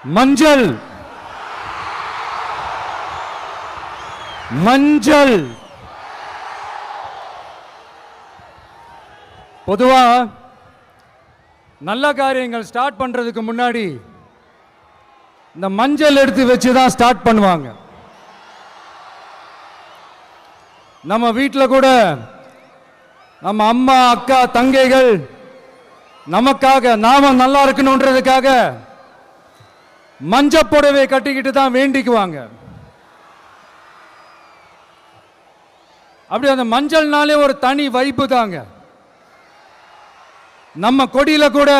மஞ்சள் மஞ்சள் பொதுவா நல்ல காரியங்கள் ஸ்டார்ட் பண்றதுக்கு முன்னாடி இந்த மஞ்சள் எடுத்து வச்சு தான் ஸ்டார்ட் பண்ணுவாங்க. நம்ம வீட்டில் கூட நம்ம அம்மா அக்கா தங்கைகள் நமக்காக நாம நல்லா இருக்கணும்ன்றதுக்காக மஞ்சள் புடவை கட்டிக்கிட்டு தான் வேண்டிக்குவாங்க. அப்படி அந்த மஞ்சள்னாலே ஒரு தனி வைப்பு தாங்க. நம்ம கொடியில கூட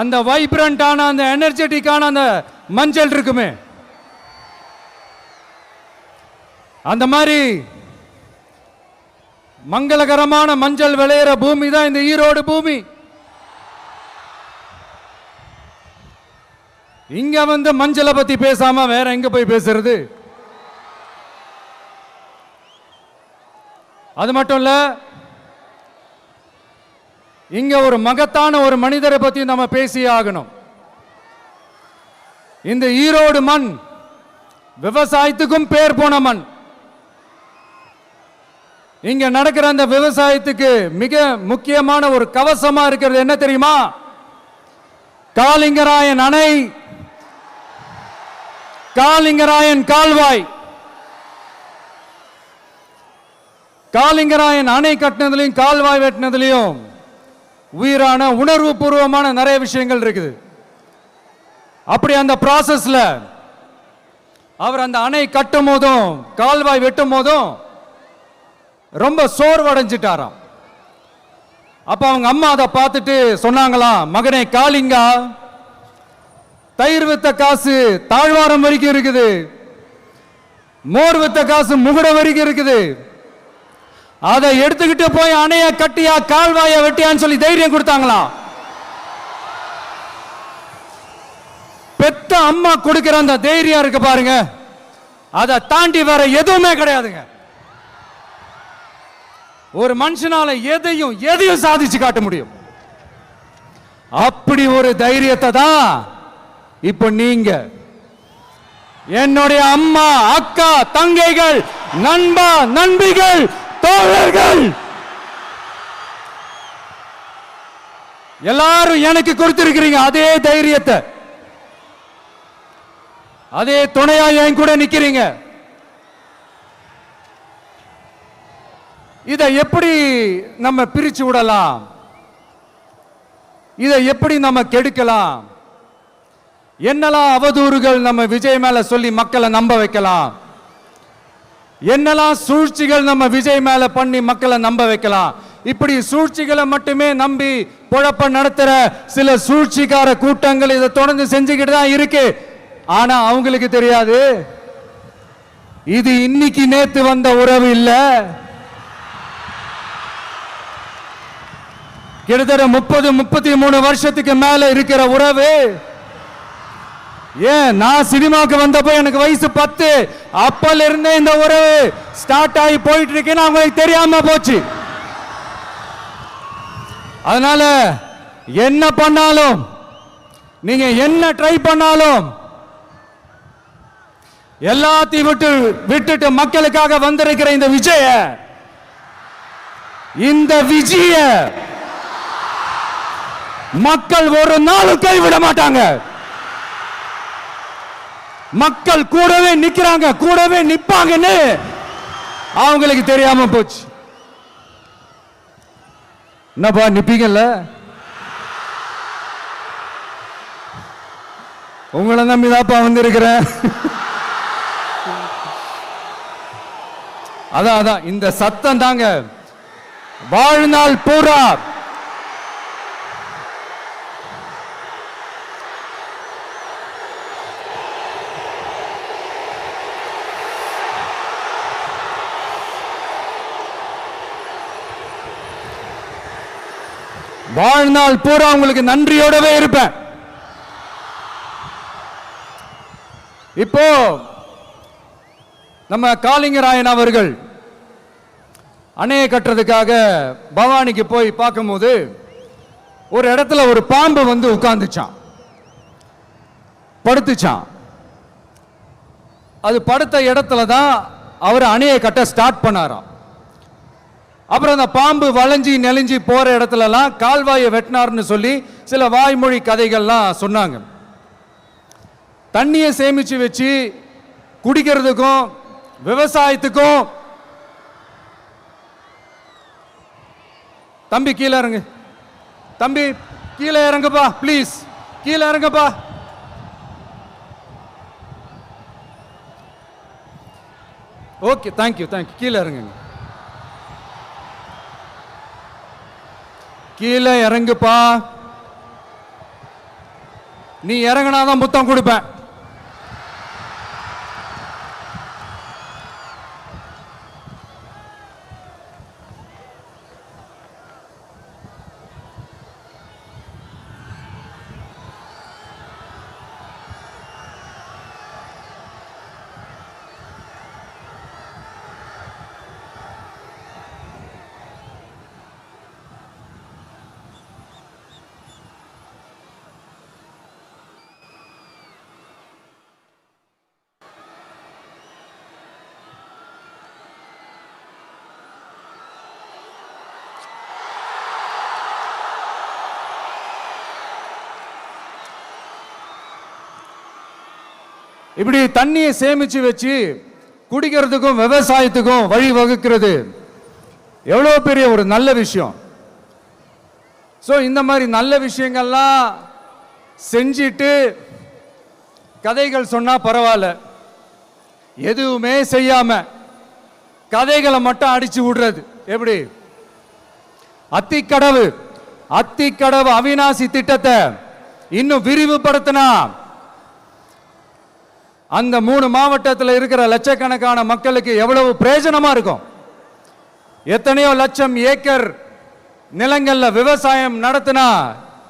அந்த வைப்ரண்டான அந்த எனர்ஜெட்டிக்கான அந்த மஞ்சள் இருக்குமே, அந்த மாதிரி மங்களகரமான மஞ்சள் விளையிற பூமி தான் இந்த ஈரோடு பூமி. இங்க வந்து மஞ்சளை பத்தி பேசாம வேற எங்க போய் பேசுறது? அது மட்டும் இல்ல, இங்க ஒரு மகத்தான ஒரு மனிதரை பத்தி நம்ம பேசியே ஆகணும். இந்த ஈரோடு மண் விவசாயத்துக்கும் பேர் போன மண். இங்க நடக்கிற அந்த விவசாயத்துக்கு மிக முக்கியமான ஒரு கவசமா இருக்கிறது என்ன தெரியுமா? காலிங்கராயன் அணை, காலிங்கராயன் கால்வாய். காலிங்கராயன் அணை கட்டினதுலையும் கால்வாய் வெட்டினதுலையும் உயிரான உணர்வு பூர்வமான நிறைய விஷயங்கள் இருக்குது. அப்படி அந்த ப்ராசஸ்ல அவர் அந்த அணை கட்டும் போதும் கால்வாய் வெட்டும் போதும் ரொம்ப சோர்வடைஞ்சிட்டாராம். அப்ப அவங்க அம்மா அதை பார்த்துட்டு சொன்னாங்களாம், மகனே காளிங்கா, தயிர் வித்த காசு தாழ்வாரம் வரைக்கும் இருக்குது, மோர் வித்த காசு முகுட வரைக்கும் இருக்குது, அதை எடுத்துக்கிட்டு போய் அணைய கட்டியா கால்வாய வெட்டியான்னு சொல்லி தைரியம் கொடுத்தாங்களாம். பெத்த அம்மா கொடுக்கிற அந்த தைரியம் இருக்கு பாருங்க, அதை தாண்டி வேற எதுவுமே கிடையாதுங்க. ஒரு மனுஷனால எதையும் சாதிச்சு காட்ட முடியும். அப்படி ஒரு தைரியத்தை தான் இப்ப நீங்க என்னுடைய அம்மா அக்கா தங்கைகள் நண்பா நண்பிகள் தோழர்கள் எல்லாரும் எனக்கு கொடுத்திருக்கிறீங்க. அதே தைரியத்தை, அதே துணையா என் கூட நிக்கிறீங்க. இதை எப்படி நம்ம பிரிச்சு விடலாம்? இதை எப்படி நம்ம கெடுக்கலாம்? என்னெல்லாம் அவதூறுகள் நம்ம விஜய் மேல சொல்லி மக்களை நம்ப வைக்கலாம்? என்னெல்லாம் சூழ்ச்சிகள் நம்ம விஜய் மேல பண்ணி மக்களை நம்ப வைக்கலாம்? இப்படி சூழ்ச்சிகளை மட்டுமே நம்பி பொழப்ப நடத்துற சில சூழ்ச்சிக்கார கூட்டங்கள் இதை தொடர்ந்து செஞ்சுக்கிட்டு தான் இருக்கு. ஆனா அவங்களுக்கு தெரியாது, இது இன்னைக்கு நேத்து வந்த உறவு இல்ல. கிட்டத்தட்ட 30-33 வருஷத்துக்கு மேல இருக்கிற உறவு. ஏன் நான் சினிமாக்கு வந்தப்போ எனக்கு வயசு 10, அப்பல இருந்தே இந்த உறவு ஸ்டார்ட் ஆகி போயிட்டு இருக்கேன்னு அவங்களுக்கு தெரியாம போச்சு. அதனால என்ன பண்ணாலும், நீங்க என்ன ட்ரை பண்ணாலும், எல்லாத்தையும் விட்டுட்டு மக்களுக்காக வந்திருக்கிற இந்த விஜய மக்கள் ஒரு நாளும் கைவிட மாட்டாங்க. மக்கள் கூடவே நிக்கிறாங்க, கூடவே நிப்பாங்கன்னு அவங்களுக்கு தெரியாம போச்சு. என்னப்பா நிப்பீங்கல்ல? உங்களை நம்பிதாப்பா வந்திருக்கிறேன். அதான் இந்த சத்தம் தாங்க வாழ்நாள் பூரா உங்களுக்கு நன்றியோடவே இருப்பேன். இப்போ நம்ம காளிங்கராயன் அவர்கள் அணையை கட்டுறதுக்காக பவானிக்கு போய் பார்க்கும்போது ஒரு இடத்துல ஒரு பாம்பு வந்து உட்கார்ந்துச்சான், படுத்துச்சான். அது படுத்த இடத்துல தான் அவர் அணையை கட்ட ஸ்டார்ட் பண்ணாராம். அப்புறம் அந்த பாம்பு வளைஞ்சி நெளிஞ்சி போற இடத்துலலாம் கால்வாயை வெட்டினார்னு சொல்லி சில வாய்மொழி கதைகள்லாம் சொன்னாங்க. தண்ணியை சேமிச்சு வச்சு குடிக்கிறதுக்கும் விவசாயத்துக்கும். தம்பி கீழே இறங்கு, தம்பி கீழே இறங்குப்பா, ப்ளீஸ் கீழே இறங்குப்பா. Okay, thank you thank you. கீழே இறங்குங்க, கீழே இறங்குப்பா. நீ இறங்கினாதான் முத்தம் கொடுப்பேன். இப்படி தண்ணியை சேமிச்சு வச்சு குடிக்கிறதுக்கும் விவசாயத்துக்கும் வழி வகுக்கிறது எவ்வளவு பெரிய ஒரு நல்ல விஷயம். ஸோ இந்த மாதிரி நல்ல விஷயங்கள்லாம் செஞ்சிட்டு கதைகள் சொன்னா பரவாயில்ல, எதுவுமே செய்யாம கதைகளை மட்டும் அடிச்சு விடுறது எப்படி? அத்திக்கடவு அவிநாசி திட்டத்தை இன்னும் விரிவுபடுத்தினா அந்த 3 மாவட்டத்தில் இருக்கிற லட்சக்கணக்கான மக்களுக்கு எவ்வளவு பிரயோஜனமா இருக்கும். எத்தனையோ லட்சம் ஏக்கர் நிலங்கள்ல விவசாயம் நடத்தினா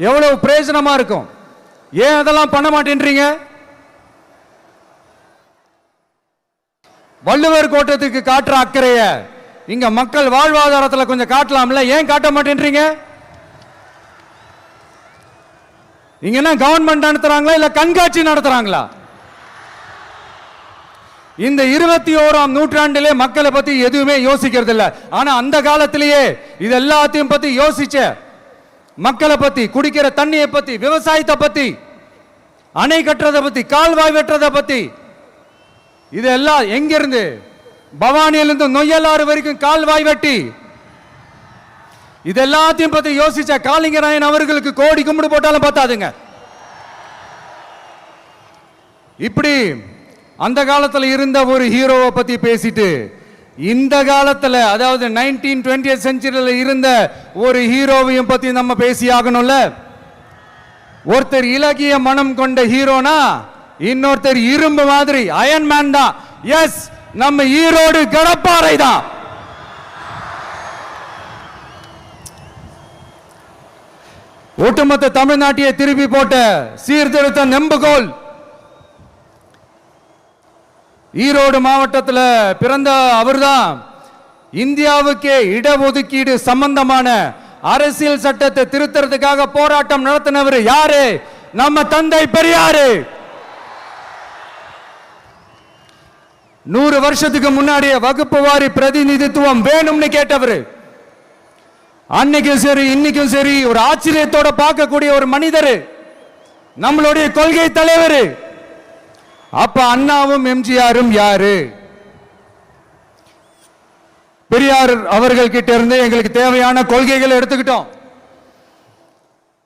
எவ்வளவு பிரயோஜனமா இருக்கும். ஏன் அதெல்லாம் பண்ண மாட்டேன்றீங்க? வள்ளுவர் கோட்டத்துக்கு காட்டுற அக்கறைய இங்க மக்கள் வாழ்வாதாரத்தில் கொஞ்சம் காட்டலாம்ல, ஏன் காட்ட மாட்டேன்றீங்க? இங்க என்ன கவர்மெண்ட் நடத்துறாங்களா இல்ல கண்காட்சி நடத்துறாங்களா? இந்த 21ஆம் நூற்றாண்டிலே மக்களை பத்தி எதுவுமே யோசிக்கிறது இல்ல. ஆனா அந்த காலத்திலேயே இது எல்லாத்தையும் பத்தி யோசிச்ச மக்களை பத்தி, குடிக்கிற தண்ணியை பத்தி, விவசாயத்தை பத்தி, அணை கட்டுறதை பத்தி, கால்வாய் வெட்டுறதை பத்தி, இதெல்லாம் எங்கிருந்து? பவானியிலிருந்து நொய்யலாறு வரைக்கும் கால்வாய் வெட்டி இது எல்லாத்தையும் பத்தி யோசிச்ச காளிங்கராயன் அவர்களுக்கு கோடி கும்பிடு போட்டாலும் பார்த்தாதுங்க. இப்படி அந்த காலத்தில் இருந்த ஒரு ஹீரோவை பத்தி பேசிட்டு இந்த காலத்தில், அதாவது 1920th செஞ்சுரியில் இருந்த ஒரு ஹீரோவையும் பத்தி நம்ம பேசி ஆகணும்ல. ஒருத்தர் இலகிய மனம் கொண்ட ஹீரோனா இன்னொருத்தர் இரும்பு மாதிரி அயன் மேன் தான். எஸ், நம்ம ஈரோடு கடப்பாறை தான். ஒட்டுமொத்த தமிழ்நாட்டையே திருப்பி போட்ட சீர்திருத்த நெம்புகோல். ஈரோடு மாவட்டத்தில் பிறந்த அவர்தான் இந்தியாவுக்கே இடஒதுக்கீடு சம்பந்தமான அரசியல் சட்டத்தை திருத்தறதுக்காக போராட்டம் நடத்தினவர் யாரு? நம்ம தந்தை பெரியாரு. 100 வருஷத்துக்கு முன்னாடியே வகுப்பு வாரி பிரதிநிதித்துவம் வேணும்னு கேட்டவர். அன்னைக்கும் சரி இன்னைக்கும் சரி ஒரு ஆச்சரியத்தோட பார்க்கக்கூடிய ஒரு மனிதர், நம்மளுடைய கொள்கை தலைவர். அப்ப அண்ணாவும் எம்ஜிஆரும் யாரு? பெரியார் அவர்கள் கிட்ட இருந்து எங்களுக்கு தேவையான கொள்கைகளை எடுத்துக்கிட்டோம்.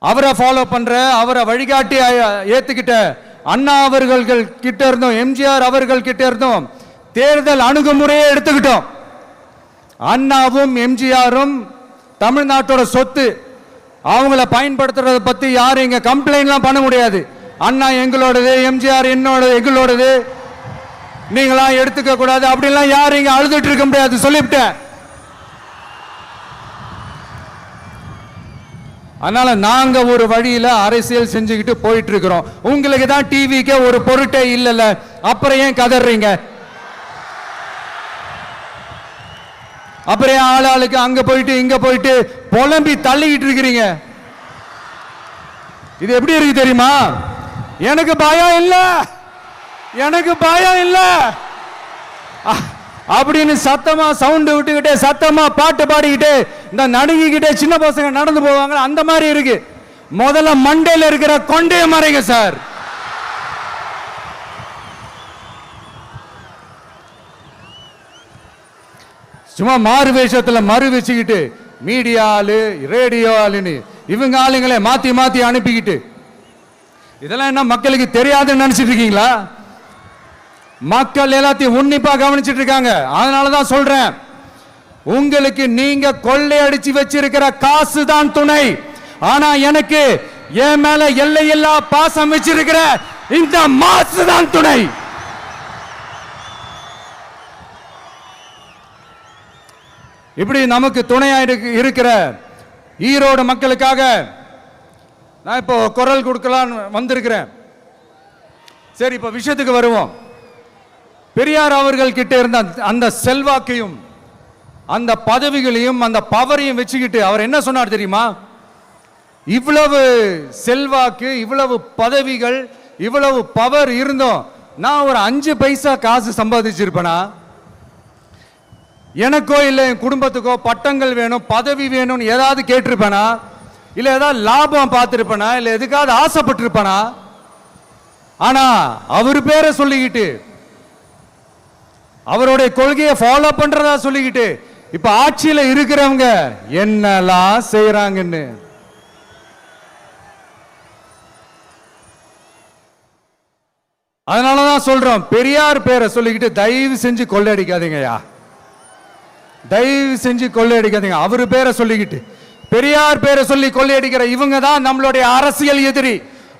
அவரை ஃபாலோ பண்ற, அவரை வழிகாட்டி ஏத்துக்கிட்ட அண்ணா அவர்கள் கிட்ட இருந்தோம், எம்ஜிஆர் அவர்கள் கிட்ட இருந்தோம் தேர்தல் அணுகுமுறையை எடுத்துக்கிட்டோம். அண்ணாவும் எம்ஜிஆரும் தமிழ்நாட்டோட சொத்து. அவங்கள பயன்படுத்துறத பத்தி யாரும் இங்க கம்ப்ளைண்ட்லாம் பண்ண முடியாது. அண்ணா எங்களோடது, எம்ஜிஆர் எங்களோடது, நீங்களா எடுத்துக்க கூடாது அப்படிலாம் யாரும் இங்க அழுதுட்டு இருக்க முடியாது, சொல்லிவிட்டேன். அதனால நாங்க ஒரு வழியில அரசியல் செஞ்சுக்கிட்டு போயிட்டு இருக்கிறோம். உங்களுக்கு தான் டிவிக்கு ஒரு பொருட்டே இல்லைல்ல, அப்புறம் ஏன் கதறீங்க? அப்புறம் ஆளாளுக்கு அங்க போயிட்டு இங்க போயிட்டு புலம்பி தள்ளிக்கிட்டு இருக்கிறீங்க. இது எப்படி இருக்கு தெரியுமா? எனக்கு பயம் இல்ல, எனக்கு பயம் இல்ல அப்படின்னு சத்தமா சவுண்ட் விட்டுக்கிட்டே சத்தமா பாட்டு பாடிக்கிட்டே இந்த நடுங்கிக்கிட்டே சின்ன பசங்க நடந்து போவாங்க. அந்த மாதிரி இருக்கு. முதல்ல மண்டையில இருக்கிற கொண்டைய மறைங்க சார். சும்மா மாறு வேஷத்துல மறு வச்சுக்கிட்டு மீடியா ஆளு ரேடியோ ஆளுன்னு இவங்க ஆளுங்களே மாத்தி மாத்தி அனுப்பிக்கிட்டு இதெல்லாம் என்ன மக்களுக்கு தெரியாதுன்னு நினைச்சிட்டு இருக்கீங்களா? மக்கள் எல்லாத்தையும் உன்னிப்பா கவனிச்சிட்டு இருக்காங்க. அதனாலதான் சொல்றேன், உங்களுக்கு நீங்க கொள்ளையடிச்சு வச்சிருக்கிற காசு தான் துணை. ஆனா எனக்கு என் மேல எல்லையில்லா பாசம் வச்சிருக்கிற இந்த மாசு தான் துணை. இப்படி நமக்கு துணையா இருக்கிற ஈரோடு மக்களுக்காக நான் இப்போ குரல் கொடுக்கலான்னு வந்திருக்கிறேன். சரி, இப்போ விஷயத்துக்கு வருவோம். பெரியார் அவர்கள் கிட்ட இருந்த அந்த செல்வாக்கையும் அந்த பதவிகளையும் அந்த பவரையும் வச்சுக்கிட்டு அவர் என்ன சொன்னார் தெரியுமா? இவ்வளவு செல்வாக்கு, இவ்வளவு பதவிகள், இவ்வளவு பவர் இருந்தோம் நான் ஒரு 5 பைசா காசு சம்பாதிச்சிருப்பேனா? எனக்கோ இல்லை என் குடும்பத்துக்கோ பட்டங்கள் வேணும், பதவி வேணும்னு ஏதாவது கேட்டிருப்பேனா? இல்லை ஏதாவது லாபம் பார்த்துருப்பேனா? இல்லை எதுக்காவது ஆசைப்பட்டிருப்பேனா? ஆனா அவர் பேரை சொல்லிக்கிட்டு அவருடைய கொள்கையை ஃபாலோ பண்றதா சொல்லிக்கிட்டு இப்ப ஆட்சியில இருக்கிறவங்க என்னெல்லாம் செய்யறாங்கன்னு அதனாலதான் சொல்றோம், பெரியார் பேரை சொல்லிக்கிட்டு தயவு செஞ்சு கொள்ளையடிக்காதீங்கயா, தயவு செஞ்சு கொள்ளையடிக்காதீங்க. அவரு பேரை சொல்லிக்கிட்டு பெரியார் பேரை சொல்லி கொள்ளையடிக்கிற இவங்க தான் நம்மளுடைய அரசியல் எதிரி.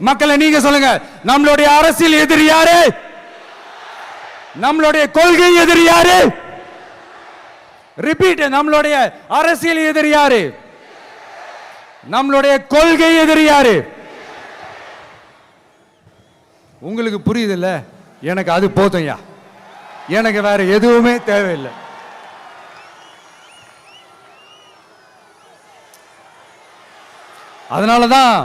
மக்களை நீங்க சொல்லுங்க, நம்மளுடைய அரசியல் எதிரி யாரு? நம்மளுடைய கொள்கை எதிரி யாரு? ரிப்பீட், நம்மளுடைய அரசியல் எதிரி யாரு? நம்மளுடைய கொள்கை எதிரி யாரு? உங்களுக்கு புரியுதுல்ல? எனக்கு அது போதும்யா, எனக்கு வேற எதுவுமே தேவையில்லை. அதனாலதான்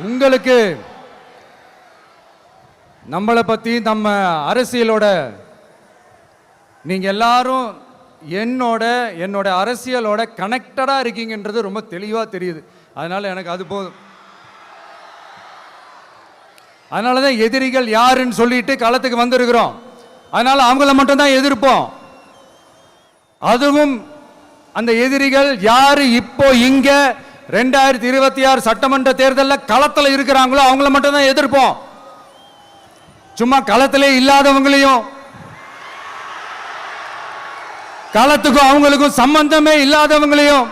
உங்களுக்கு நம்மளை பத்தி நம்ம அரசியலோட நீங்க எல்லாரும் என்னோட அரசியலோட கனெக்டடா இருக்கீங்கன்றது ரொம்ப தெளிவா தெரியுது. அதனால எனக்கு அது போதும். அதனாலதான் எதிரிகள் யாருன்னு சொல்லிட்டு களத்துக்கு வந்திருக்கிறோம். அதனால அவங்கள மட்டும் தான் எதிர்ப்போம். அதுவும் அந்த எதிரிகள் யாரு இப்போ இங்க 2026 சட்டமன்ற தேர்தலில் களத்தில் இருக்கிறாங்களோ அவங்கள மட்டும் தான் எதிர்ப்போம். சும்மா களத்திலே இல்லாதவங்களையும், களத்துக்கும் அவங்களுக்கும் சம்பந்தமே இல்லாதவங்களையும்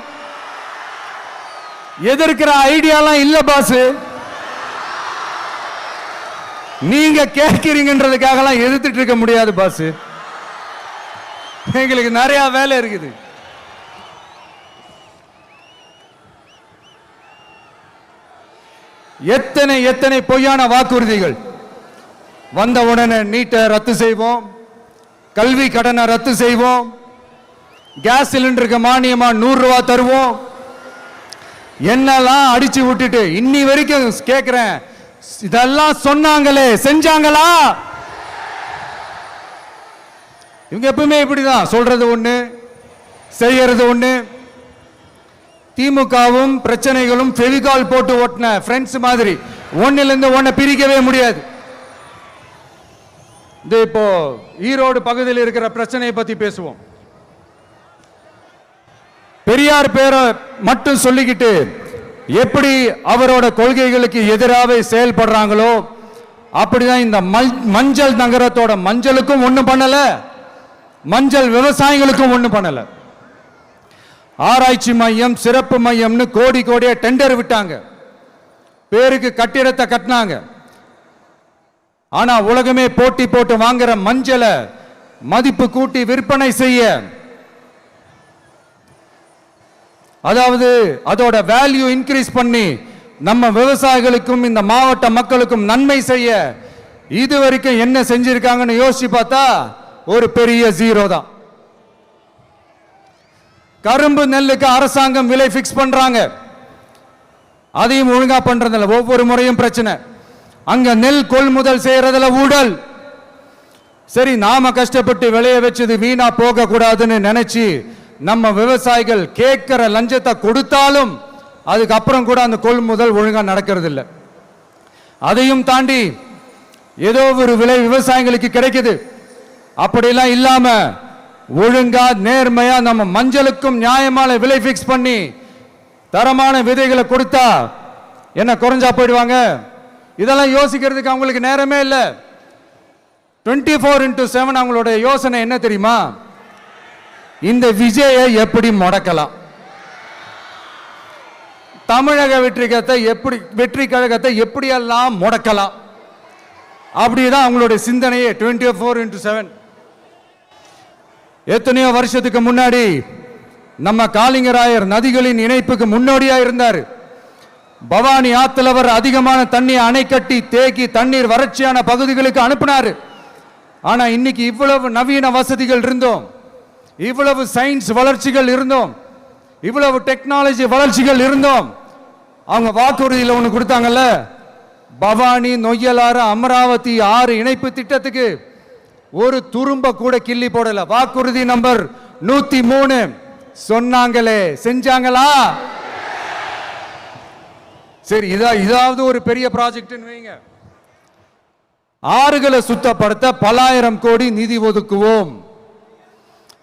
எதிர்க்கிற ஐடியாலாம் இல்ல பாஸ். நீங்க கேட்கிறீங்கன்றதுக்காகலாம் எதிர்த்துட்டு இருக்க முடியாது பாஸ். எங்களுக்கு நிறைய வேலை இருக்குது. எத்தனை எத்தனை பொய்யான வாக்குறுதிகள். வந்த உடனே நீட்டை ரத்து செய்வோம், கல்வி கடனை ரத்து செய்வோம், கேஸ் சிலிண்டருக்கு மானியமா 100 ரூபாய் தருவோம், என்னெல்லாம் அடிச்சு விட்டுட்டு இன்னி வரைக்கும் கேட்கிறேன், இதெல்லாம் சொன்னாங்களே செஞ்சாங்களா? இவங்க எப்பவுமே இப்படிதான், சொல்றது ஒண்ணு செய்யறது ஒண்ணு. திமுகவும் பிரச்சனைகளும் ஃபெவிகால் போட்டு ஓட்டின ஃப்ரெண்ட்ஸ் மாதிரி ஒன்னிலிருந்து ஒன்னை பிரிக்கவே முடியாது. இப்போ ஈரோடு பகுதியில் இருக்கிற பிரச்சனையை பத்தி பேசுவோம். பெரியார் பேரை மட்டும் சொல்லிக்கிட்டு எப்படி அவரோட கொள்கைகளுக்கு எதிராக செயல்படுறாங்களோ அப்படிதான் இந்த மஞ்சள் நகரத்தோட மஞ்சளுக்கும் ஒண்ணும் பண்ணல, மஞ்சள் விவசாயிகளுக்கும் ஒண்ணும் பண்ணல. ஆராய்ச்சி மையம், சிறப்பு மையம்னு கோடி கோடியா டெண்டர் விட்டாங்க, பேருக்கு கட்டிடத்தை கட்டினாங்க. ஆனா உலகமே போட்டி போட்டு வாங்குற மஞ்சளை மதிப்பு கூட்டி விற்பனை செய்ய, அதாவது அதோட வேல்யூ இன்க்ரீஸ் பண்ணி நம்ம விவசாயிகளுக்கும் இந்த மாவட்ட மக்களுக்கும் நன்மை செய்ய இதுவரைக்கும் என்ன செஞ்சிருக்காங்கன்னு யோசிச்சு பார்த்தா ஒரு பெரிய ஜீரோ தான். கரும்பு நெல்லுக்கு அரசாங்கம் விலை பிக்ஸ் பண்றாங்க, அதையும் ஒழுங்கா பண்றதில்ல. ஒவ்வொரு முறையும் பிரச்சனை. அங்க நெல் கொள்முதல் செய்யறதுல ஊழல். சரி, நாம கஷ்டப்பட்டு விளைய வச்சது வீணா போக கூடாதுன்னு நினைச்சு நம்ம விவசாயிகள் கேட்கிற லஞ்சத்தை கொடுத்தாலும் அதுக்கப்புறம் கூட அந்த கொள்முதல் ஒழுங்கா நடக்கிறது இல்லை. அதையும் தாண்டி ஏதோ ஒரு விலை விவசாயிகளுக்கு கிடைக்குது. அப்படிலாம் இல்லாம ஒழுங்கா நேர்மையா நம்ம மஞ்சளுக்கும் நியாயமான விலை பிக்ஸ் பண்ணி தரமான விதைகளை கொடுத்தா என்ன குறைஞ்சா போயிடுவாங்க? இதெல்லாம் யோசிக்கிறதுக்கு அவங்களுக்கு நேரமே இல்லை. 24/7 அவங்களோட யோசனை என்ன தெரியுமா? இந்த விஜயை எப்படி முடக்கலாம், தமிழக வெற்றி கழகத்தை எப்படியெல்லாம் முடக்கலாம், அப்படிதான் அவங்களுடைய சிந்தனையே 24/7. எத்தனையோ வருஷத்துக்கு முன்னாடி நம்ம காளிங்கராயர் நதிகளின் இணைப்புக்கு முன்னோடியா இருந்தார். பவானி ஆத்துல வர அதிகமான தண்ணீர் அணை கட்டி தேக்கி தண்ணீர் வறட்சியான பகுதிகளுக்கு அனுப்பினார். ஆனா இன்னைக்கு இவ்வளவு நவீன வசதிகள் இருந்தோம், இவ்வளவு சயின்ஸ் வளர்ச்சிகள் இருந்தோம், இவ்வளவு டெக்னாலஜி வளர்ச்சிகள் இருந்தோம், அவங்க வாக்குறுதியில் ஒன்று கொடுத்தாங்கல்ல, பவானி நொய்யலாறு அமராவதி 6 இணைப்பு திட்டத்துக்கு ஒரு துரும்ப கூட கிள்ளி போடல. வாக்குறுதி நம்பர் 103 சொன்னாங்களே, செஞ்சாங்களா? சரி, இதாவது ஒரு பெரிய ப்ராஜெக்ட் வைங்க. ஆறுகளை சுத்தப்படுத்த பல்லாயிரம் கோடி நிதி ஒதுக்குவோம்,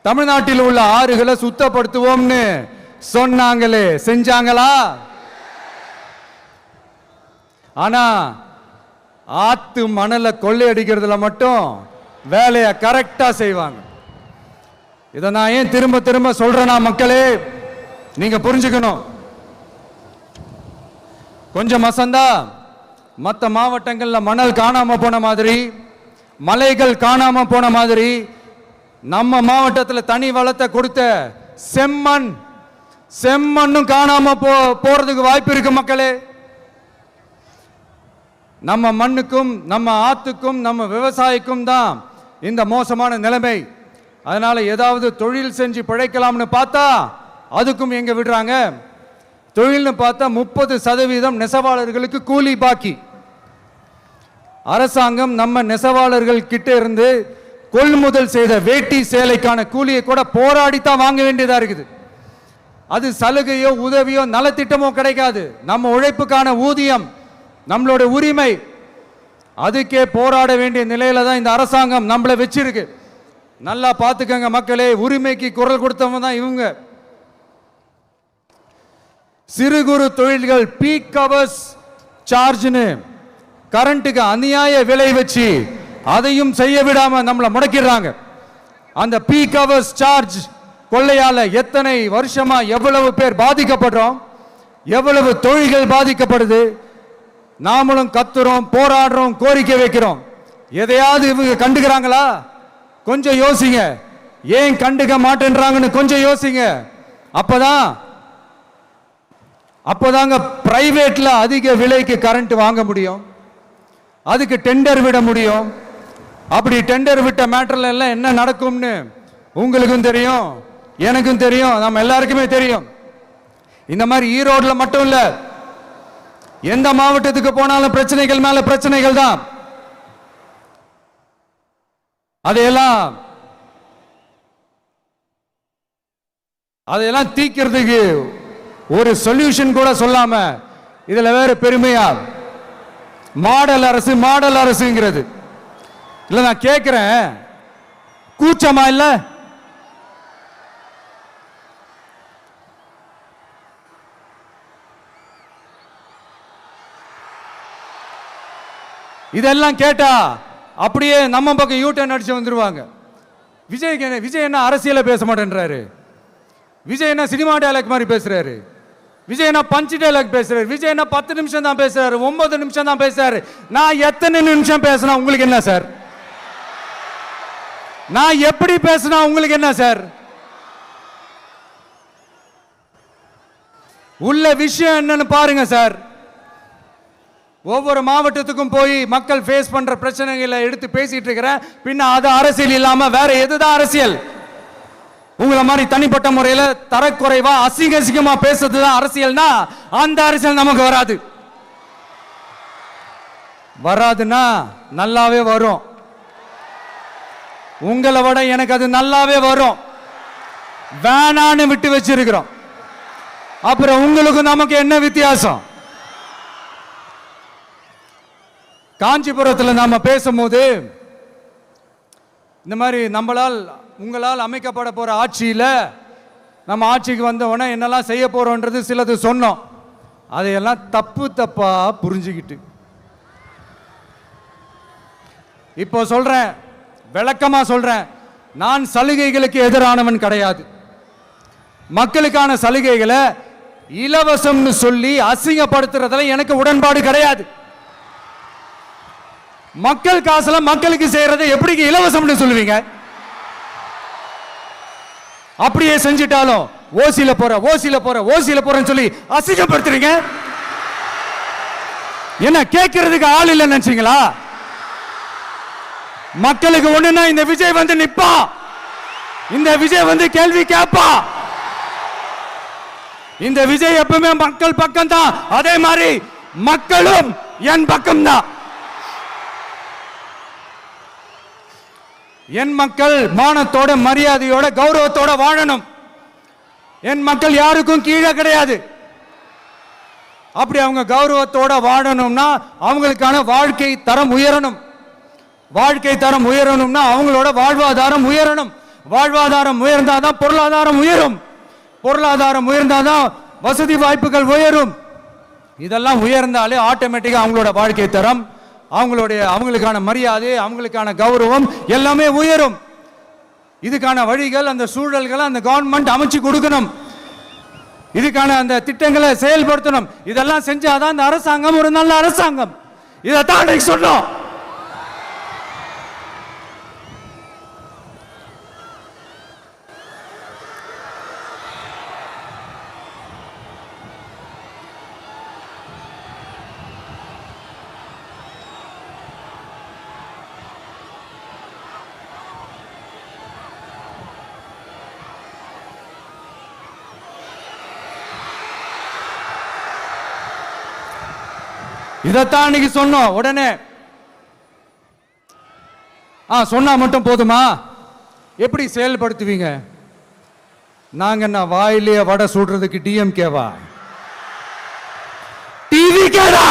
தமிழ்நாட்டில் உள்ள ஆறுகளை சுத்தப்படுத்துவோம்னு சொன்னாங்களே, செஞ்சாங்களா? ஆனா ஆத்து மணலை கொள்ளையடிக்கிறதுல மட்டும் வேலையை கரெக்டா செய்வாங்க. இதை நான் ஏன் திரும்ப திரும்ப சொல்றேன்னா, மக்களே நீங்க புரிஞ்சுக்கணும். கொஞ்சம் மசந்தா மற்ற மாவட்டங்கள்ல மணல் காணாம போன மாதிரி, மலைகள் காணாம போன மாதிரி, நம்ம மாவட்டத்தில் தனி வளத்தை கொடுத்த செம்மண்ணும் காணாம போறதுக்கு வாய்ப்பு இருக்கு மக்களே. நம்ம மண்ணுக்கும் நம்ம ஆத்துக்கும் நம்ம விவசாயிக்கும் தான் இந்த மோசமான நிலைமை. அதனால ஏதாவது தொழில் செஞ்சு பிழைக்கலாம்னு பார்த்தா அதுக்கும் எங்க விடுறாங்க? தொழில்னு பார்த்தா 30% நெசவாளர்களுக்கு கூலி பாக்கி. அரசாங்கம் நம்ம நெசவாளர்கள் கிட்ட இருந்து கொள்முதல் செய்த வேட்டி சேலைக்கான கூலியை கூட போராடித்தான் வாங்க வேண்டியதா இருக்குது. அது சலுகையோ உதவியோ நலத்திட்டமோ கிடைக்காது. நம்ம உழைப்புக்கான ஊதியம், நம்மளோட உரிமை, அதுக்கே போராட வேண்டிய நிலையில தான் இந்த அரசாங்கம் நம்மளை வச்சிருக்கு. நல்லா பார்த்துக்கங்க மக்களே, உரிமைக்கு குரல் கொடுத்தவங்க தான் இவங்க. சிறு குறு தொழில்கள் பீக் ஹவர்ஸ் சார்ஜ்னு கரண்ட்டுக்கு அநியாய விலை வச்சு அதையும் செய்ய விடாம நம்மளை முடக்கிடுறாங்க. அந்த பீக் ஹவர்ஸ் சார்ஜ் கொள்ளையால எத்தனை வருஷமா எவ்வளவு பேர் பாதிக்கப்படுறோம், எவ்வளவு தொழில்கள் பாதிக்கப்படுது. நாமளும் கத்துறோம், போராடுறோம், கோரிக்கை வைக்கிறோம். எதையாவது இவங்க கண்டுக்கிறாங்களா? கொஞ்சம் யோசிங்க. ஏன் கண்டுக்க மாட்டேன்றாங்கன்னு கொஞ்சம் யோசிங்க. அப்போதாங்க பிரைவேட்ல அதிக விலைக்கு கரண்ட் வாங்க முடியும், அதுக்கு டெண்டர் விட முடியும். அப்படி டெண்டர் விட்ட மேட்டர்ல எல்லாம் என்ன நடக்கும்னு உங்களுக்கும் தெரியும், எனக்கும் தெரியும், நம்ம எல்லாருக்குமே தெரியும். இந்த மாதிரி ஈரோடுல மட்டும் இல்ல, எந்த மாவட்டத்துக்கு போனாலும் பிரச்சனைகள் மேல பிரச்சனைகள் தான். அதையெல்லாம் தீக்கிறதுக்கு ஒரு சொல்யூஷன் கூட சொல்லாம இதுல வேற பெருமையா மாடல் அரசுங்கிறது இல்ல. நான் கேட்கிறேன், கூச்சமா இல்ல? இதெல்லாம் கேட்டா அப்படியே நம்ம பக்கம் யூட்டர்ன் அடிச்சு வந்துருவாங்க. விஜய் என்ன அரசியல பேச மாட்டேன்றாரு, விஜய் என்ன சினிமா டயலாக் மாதிரி பேசுறாரு. விஜய்னா பஞ்சு டைலாக் பேசுறாரு, விஜய்னா 10 நிமிஷம் தான் பேசுறாரு, 9 நிமிஷம் தான் பேசுறாரு. நான் எத்தனை நிமிஷம் பேசினா உங்களுக்கு என்ன சார்? நான் எப்படி பேசினா உங்களுக்கு என்ன சார்? உள்ள விஷயம் என்னன்னு பாருங்க சார். ஒவ்வொரு மாவட்டத்துக்கும் போய் மக்கள் ஃபேஸ் பண்ற பிரச்சனைகளை எடுத்து பேசிட்டு இருக்கிறேன். பின்ன அது அரசியல் இல்லாம வேற எதுதான் அரசியல்? உங்களை மாதிரி தனிப்பட்ட முறையில் தரக்குறைவா அசிங்கமா பேசுறது தான் அரசியல்னா அந்த அரசியல் நமக்கு வராது. வராதுன்னா நல்லாவே வரும். உங்களை விட எனக்கு அது நல்லாவே வரும். வேணான்னு விட்டு வச்சிருக்கிறோம். அப்புறம் உங்களுக்கு நமக்கு என்ன வித்தியாசம்? காஞ்சிபுரத்தில் நாம பேசும்போது இந்த மாதிரி உங்களால் அமைக்கப்பட போற ஆட்சியில நம்ம ஆட்சிக்கு வந்த உடனே என்னெல்லாம் செய்ய போறோம்ன்றது சிலது சொன்னோம். அதையெல்லாம் தப்பா புரிஞ்சுக்கிட்டு இப்போ சொல்றேன், விளக்கமா சொல்றேன். நான் சலுகைகளுக்கு எதிரானவன் கிடையாது. மக்களுக்கான சலுகைகளை இலவசம்னு சொல்லி அசிங்கப்படுத்துறதுல எனக்கு உடன்பாடு கிடையாது. மக்கள் காசுல மக்களுக்கு செய்யறதை எப்படி இலவசம்னு சொல்லுவீங்க? அப்படியே செஞ்சிட்டாலும் ஓசில போறேன்னு சொல்லி அசிங்கப்படுத்துறீங்க. என்ன கேட்கறதுக்கு ஆள் இல்லைன்னு நினைச்சீங்களா? மக்களுக்கு ஒண்ணுன்னா இந்த விஜய் வந்து நிப்பா, இந்த விஜய் வந்து கேள்வி கேட்பா. இந்த விஜய் எப்பவுமே மக்கள் பக்கம் தான். அதே மாதிரி மக்களும் என் பக்கம் தான். என் மக்கள் மானத்தோட மரியாதையோட கௌரவத்தோட வாழணும். என் மக்கள் யாருக்கும் கீழே கிடையாது. அப்படி அவங்க கௌரவத்தோட வாழணும்னா அவங்களுக்கான வாழ்க்கை தரம் உயரணும். வாழ்க்கை தரம் உயரணும்னா அவங்களோட வாழ்வாதாரம் உயரணும். வாழ்வாதாரம் உயர்ந்தாதான் பொருளாதாரம் உயரும். பொருளாதாரம் உயர்ந்தாதான் வசதி வாய்ப்புகள் உயரும். இதெல்லாம் உயர்ந்தாலே ஆட்டோமேட்டிக்கா அவங்களோட வாழ்க்கை தரம், அவங்களுக்கான மரியாதை, அவங்களுக்கான கௌரவம் எல்லாமே உயரும். இதுக்கான வழிகள், அந்த சூழல்களை அந்த கவர்மெண்ட் அமைச்சு கொடுக்கணும். இதுக்கான அந்த திட்டங்களை செயல்படுத்தணும். இதெல்லாம் செஞ்சாதான் அந்த அரசாங்கம் ஒரு நல்ல அரசாங்கம். இதைத்தான் சொன்னோம். இதைத்தான் இன்னைக்கு சொன்னோம். உடனே சொன்னா மட்டும் போதுமா? எப்படி செயல்படுத்துவீங்க? நாங்க என்ன வாயிலே வடை சுடுறதுக்கு டிஎம்கேவா? டிவிகேடா?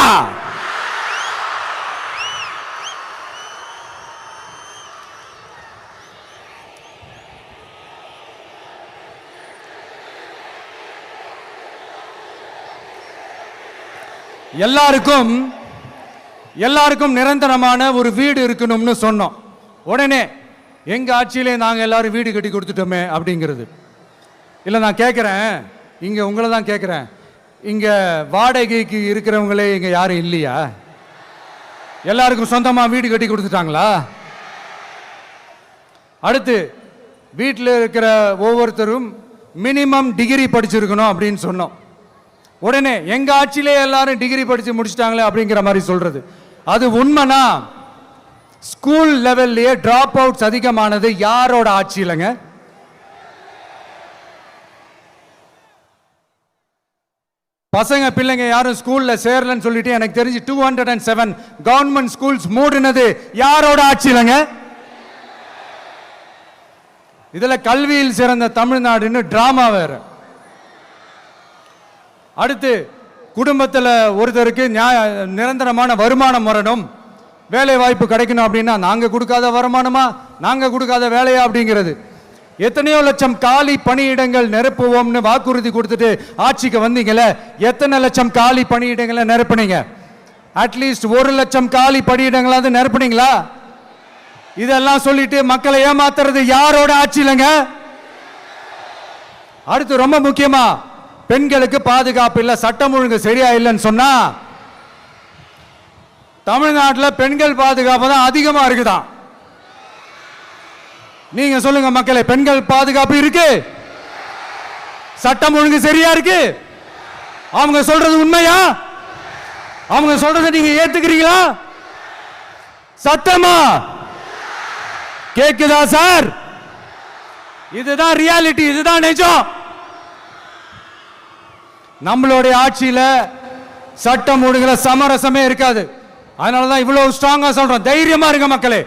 எல்லாருக்கும் நிரந்தரமான ஒரு வீடு இருக்கணும்னு சொன்னோம். உடனே எங்க ஆட்சியிலே நாங்க எல்லாரும் வீடு கட்டி கொடுத்துட்டோமே அப்படிங்கிறது இல்ல. நான் கேட்கிறேன், இங்க உங்களை தான் கேட்கிறேன், இங்க வாடகைக்கு இருக்கிறவங்களே இங்க யாரும் இல்லையா? எல்லாருக்கும் சொந்தமா வீடு கட்டி கொடுத்துட்டாங்களா? அடுத்து வீட்டில் இருக்கிற ஒவ்வொருத்தரும் மினிமம் டிகிரி படிச்சிருக்கணும் அப்படின்னு சொன்னோம். உடனே எங்க ஆட்சியிலே எல்லாரும் டிகிரி படிச்சு முடிச்சிட்டாங்களே அப்படிங்கிற மாதிரி சொல்றது அது உண்மைனா? ஸ்கூல் லெவல்லையே டிராப் அவுட்ஸ் அதிகமானது யாரோட ஆட்சியிலங்க? பசங்க பிள்ளைங்க யாரும் ஸ்கூல்ல சேரலன்னு சொல்லிட்டு எனக்கு தெரிஞ்சு 207 கவர்மெண்ட் ஸ்கூல்ஸ் மூடினது யாரோட ஆட்சியிலங்க? இதுல கல்வியில் சிறந்த தமிழ்நாடுன்னு டிராமா வேற. அடுத்து குடும்பத்தில் ஒருத்தருக்கு நிரந்தரமான வருமானம் வரணும், வேலை வாய்ப்பு கிடைக்கணும் அப்படின்னா நாங்க கொடுக்காத வருமானமா, நாங்க கொடுக்காத வேலையா அப்படிங்கிறது. எத்தனையோ லட்சம் காலி பணியிடங்கள் நிரப்புவோம்னு வாக்குறுதி கொடுத்துட்டு ஆட்சிக்கு வந்தீங்களே, எத்தனை லட்சம் காலி பணியிடங்களை நிரப்புனீங்க? அட்லீஸ்ட் 1 லட்சம் காலி பணியிடங்களாவது நிரப்புனீங்களா? இதெல்லாம் சொல்லிட்டு மக்களை ஏமாத்துறது யாரோட ஆட்சியிலங்க? அடுத்து ரொம்ப முக்கியமா பெண்களுக்கு பாதுகாப்பு இல்லை, சட்டம் ஒழுங்கு சரியா இல்லைன்னு சொன்னா தமிழ்நாட்டில் பெண்கள் பாதுகாப்பு தான் அதிகமா இருக்குதான். நீங்க சொல்லுங்க மக்களே, பெண்கள் பாதுகாப்பு இருக்கு, சட்டம் ஒழுங்கு சரியா இருக்கு? அவங்க சொல்றது உண்மையா? அவங்க சொல்றதை நீங்க ஏத்துக்கிறீங்களா? சத்தமா கேக்குதா சார்? இதுதான் ரியாலிட்டி, இதுதான் நிஜம். நம்மளுடைய ஆட்சியில சட்டம் ஒழுங்குல சமரசமே இருக்காது. அதனாலதான் இவ்வளவு ஸ்ட்ராங்கா சொல்றோம், தைரியமா இருங்க மக்களே.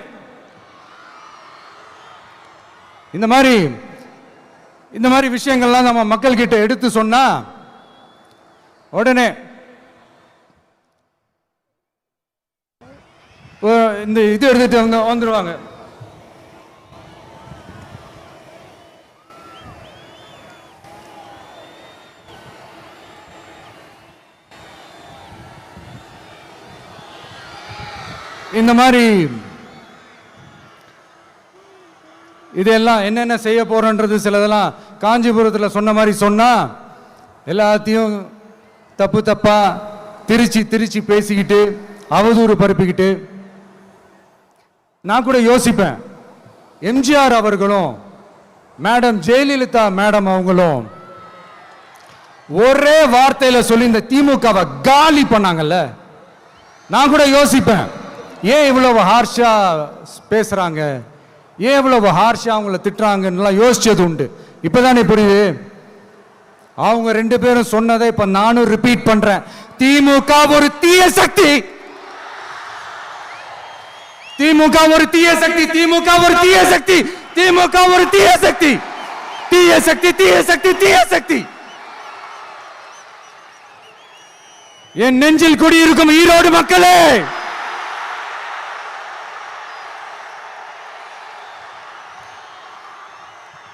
இந்த மாதிரி விஷயங்கள்லாம் நம்ம மக்கள் கிட்ட எடுத்து சொன்னா உடனே இந்த இது எடுத்துட்டு வந்துருவாங்க. இந்த மாதிரி இதெல்லாம் என்னென்ன செய்ய போறோன்றது சிலதெல்லாம் காஞ்சிபுரத்தில் சொன்ன மாதிரி சொன்னா எல்லாத்தையும் தப்பா திருச்சி பேசிக்கிட்டு அவதூறு பரப்பிக்கிட்டு. நான் கூட யோசிப்பேன், எம்ஜிஆர் அவர்களும் மேடம் ஜெயலலிதா மேடம் அவங்களும் ஒரே வார்த்தையில சொல்லி இந்த திமுகவை காலி பண்ணாங்கல்ல. நான் கூட யோசிப்பேன், ஏன் இவ்வளவு ஹார்ஷா பேசுறாங்க, ஏன் இவ்வளவு ஹார்ஷா அவங்கள திட்டுறாங்கன்னு யோசிச்சது உண்டு. இப்பதானே புரியுது. அவங்க ரெண்டு பேரும் சொன்னதை இப்ப நானும் ரிப்பீட் பண்றேன். திமுக ஒரு தீய சக்தி, திமுக ஒரு தீய சக்தி, திமுக ஒரு தீய சக்தி, திமுக ஒரு தீய சக்தி, தீய சக்தி, தீய சக்தி, தீய சக்தி. என் நெஞ்சில் குடியிருக்கும் ஈரோடு மக்களே,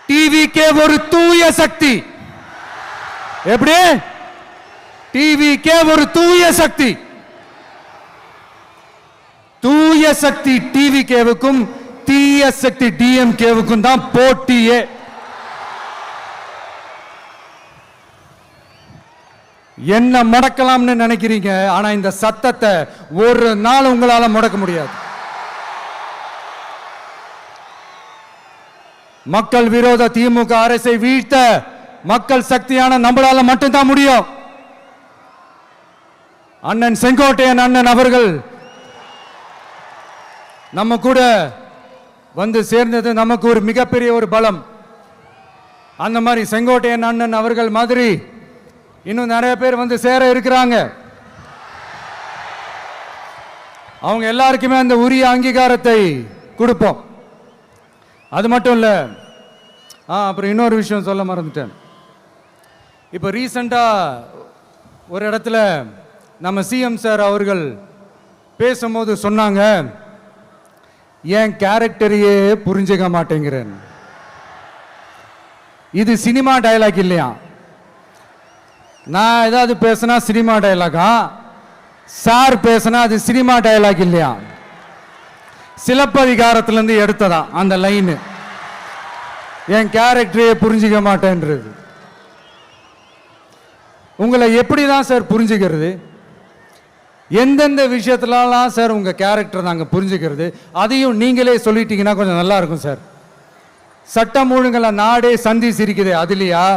டிவிகே ஒரு தூய சக்தி. எப்படி? டிவிகே ஒரு தூய சக்தி. தூய சக்தி டிவிகேவுக்கும் தீய சக்தி டிஎம்கேவுக்கும் தான் போட்டியே. என்ன முடக்கலாம்னு நினைக்கிறீங்க, ஆனா இந்த சத்தத்தை ஒரு நாள் உங்களால முடக்க முடியாது. மக்கள் விரோத திமுக அரசை வீழ்த்த மக்கள் சக்தியான நம்மளால மட்டும்தான் முடியும். அண்ணன் செங்கோட்டையன் அண்ணன் அவர்கள் நம்ம கூட வந்து சேர்ந்தது நமக்கு ஒரு மிகப்பெரிய ஒரு பலம். அந்த மாதிரி செங்கோட்டையன் அண்ணன் அவர்கள் மாதிரி இன்னும் நிறைய பேர் வந்து சேர இருக்கிறாங்க. அவங்க எல்லாருக்குமே அந்த உரிய அங்கீகாரத்தை கொடுப்போம். அது மட்டும் இல்ல, அப்புறம் இன்னொரு விஷயம் சொல்ல மறந்துட்டேன். இப்போ ரீசண்டா ஒரு இடத்துல நம்ம சிஎம் சார் அவர்கள் பேசும்போது சொன்னாங்க, என் கேரக்டரையே புரிஞ்சுக்க மாட்டேங்கிறேன். இது சினிமா டயலாக் இல்லையா? நான் ஏதாவது பேசினா சினிமா டயலாகா? சார் பேசினா அது சினிமா டயலாக் இல்லையா? சிலப்பதிகாரத்திலிருந்து எடுத்ததா அந்த லைன். என் கேரக்டரையே புரிஞ்சிக்க மாட்டேன்றது. உங்களை எப்படிதான் சார் புரிஞ்சுக்கிறது? எந்தெந்த விஷயத்துலலாம் சார் உங்க கேரக்டர் நாங்கள் புரிஞ்சுக்கிறது? அதையும் நீங்களே சொல்லிட்டீங்கன்னா கொஞ்சம் நல்லா இருக்கும் சார். சட்டம் ஒழுங்குல நாடே சந்தி சிரிக்குது, அதுலையா?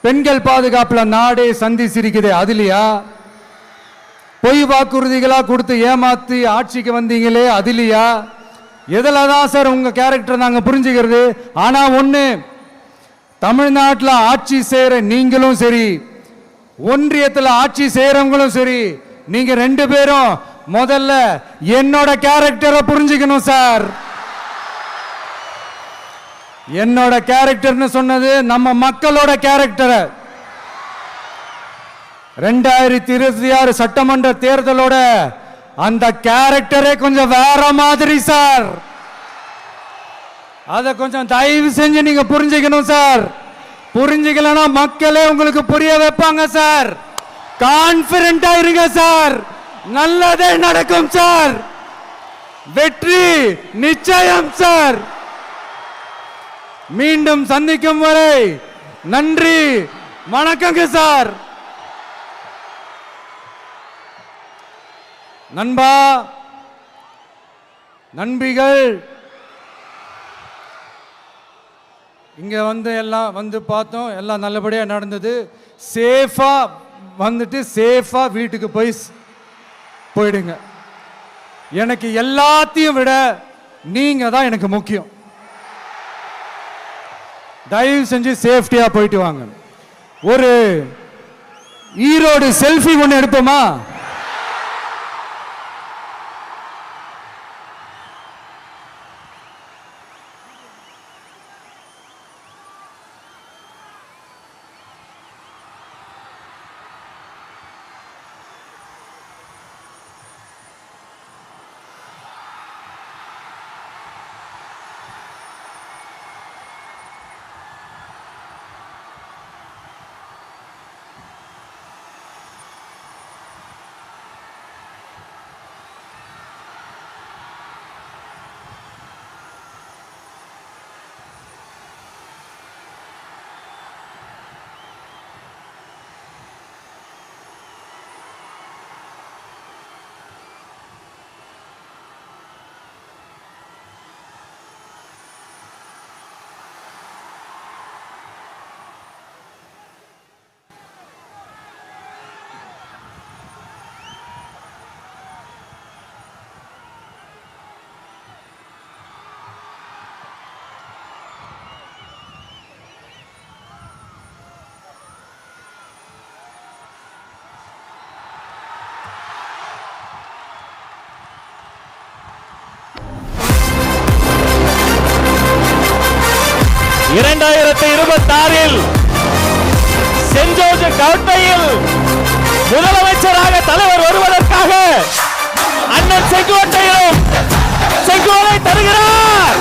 பெண்கள் பாதுகாப்புல நாடே சந்தி சிரிக்குது, அதுலையா? பொய் வாக்குறுதிகளா கொடுத்து ஏமாத்தி ஆட்சிக்கு வந்தீங்களே, அதுலையா? எதுல தான் சார் உங்க கேரக்டர் நாங்க புரிஞ்சுக்கிறது? ஆனா ஒண்ணு, தமிழ்நாட்டில் ஆட்சி செய்யற நீங்களும் சரி, ஒன்றியத்தில் ஆட்சி செய்யறவங்களும் சரி, நீங்க ரெண்டு பேரும் முதல்ல என்னோட கேரக்டரை புரிஞ்சுக்கணும் சார். என்னோட கேரக்டர்னு சொன்னது நம்ம மக்களோட கேரக்டரை. 2026 சட்டமன்ற தேர்தலோட அந்த கேரக்டரே கொஞ்சம் வேற மாதிரி சார். அதை கொஞ்சம் தயவு செஞ்சு நீங்க புரிஞ்சுக்கணும் சார். புரிஞ்சுக்கலன்னா மக்களே உங்களுக்கு புரிய வைப்பாங்க சார். கான்பிடென்டா இருங்க சார், நல்லதே நடக்கும் சார். வெற்றி நிச்சயம் சார். மீண்டும் சந்திக்கும் வரை நன்றி, வணக்கங்க சார். நண்பா, நண்பிகள், இங்க எல்லாம் பார்த்தோம், எல்லாம் நல்லபடியா நடந்தது. சேஃபா வந்துட்டு சேஃபா வீட்டுக்கு போயிடுங்க. எனக்கு எல்லாத்தையும் விட நீங்க தான் எனக்கு முக்கியம். தயவு செஞ்சு சேஃப்டியா போயிட்டு வாங்க. ஒரு ஈரோடு செல்ஃபி ஒன்று எடுப்போமா? சென்ட் ஜோர்ஜ் கோட்டையில் முதலமைச்சராக தலைவர் வருவதற்காக அண்ணன் செங்கோட்டையிலும் செங்கோலை தருகிறார்.